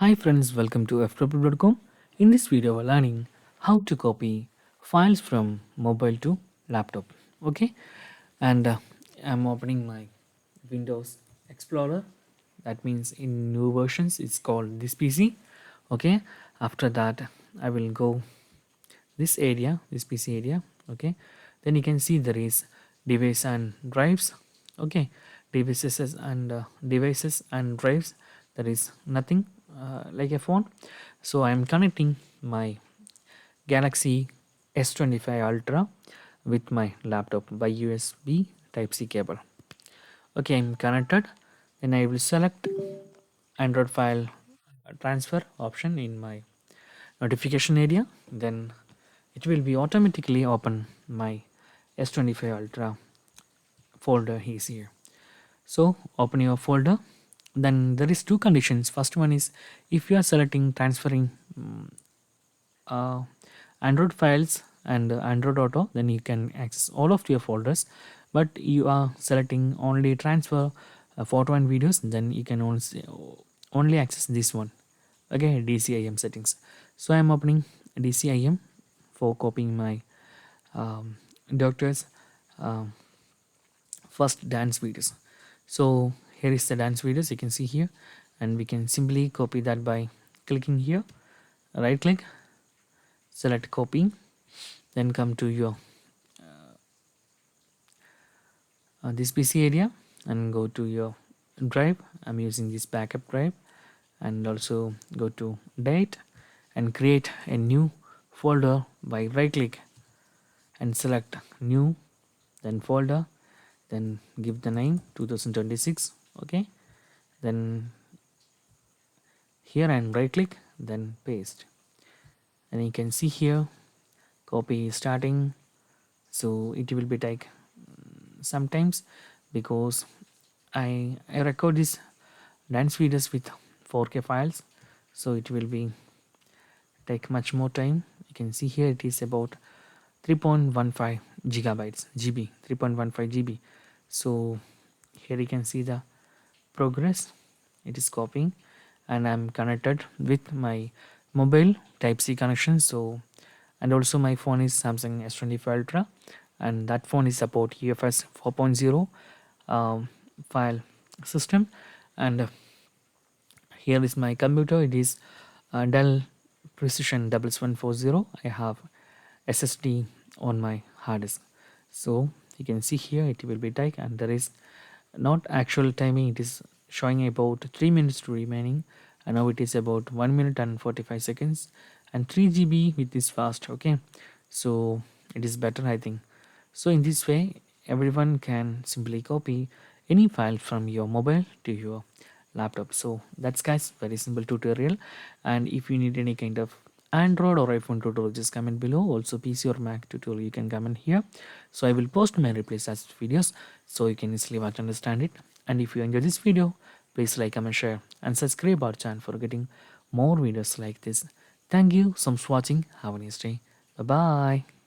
Hi friends, welcome to Ftopreview.com. In this video, we're learning how to copy files from mobile to laptop. Okay, and I'm opening my Windows Explorer. That means in new versions, it's called this PC. Okay, after that, I will go this area, this PC area. Okay, then you can see there is device and drives. Okay, devices and drives. There is nothing like a phone. So I am connecting my Galaxy S25 Ultra with my laptop by USB Type C cable. Okay, I'm connected. Then I will select Android file transfer option in my notification area. Then it will be automatically open my S25 Ultra folder is here. So open your folder. Then there is two conditions. First one is if you are selecting transferring uh, Android files and Android Auto, then you can access all of your folders. But you are selecting only transfer photo and videos, then you can only access this one. Okay, DCIM settings. So I am opening DCIM for copying my doctor's um, first dance videos. So here is the dance videos you can see here, and we can simply copy that by clicking here, right click, select copying, then come to your this PC area and go to your drive. I'm using this backup drive, and also go to date and create a new folder by right click and select new, then folder, then give the name 2026. Okay, then here and right click, then paste, and you can see here copy is starting. So it will be take sometimes because I record this dance videos with 4K files, so it will be take much more time. You can see here it is about 3.15 gigabytes GB, 3.15 GB. So here you can see the progress. It is copying, and I'm connected with my mobile Type C connection. So, and also my phone is Samsung S25 Ultra, and that phone is support UFS 4.0 file system. And here is my computer. It is Dell Precision 1140. I have SSD on my hard disk. So you can see here it will be take, and there is not actual timing. It is showing about 3 minutes to remaining, and now it is about 1 minute and 45 seconds, and 3 GB with this fast. Okay, so it is better, I think. So in this way, everyone can simply copy any file from your mobile to your laptop. So that's guys, very simple tutorial. And if you need any kind of Android or iPhone tutorial, just comment below. Also PC or Mac tutorial, you can comment here. So I will post my replays as videos, so you can easily watch and understand it. And if you enjoy this video, please like, comment, share, and subscribe our channel for getting more videos like this. Thank you so much for watching. Have a nice day. Bye bye.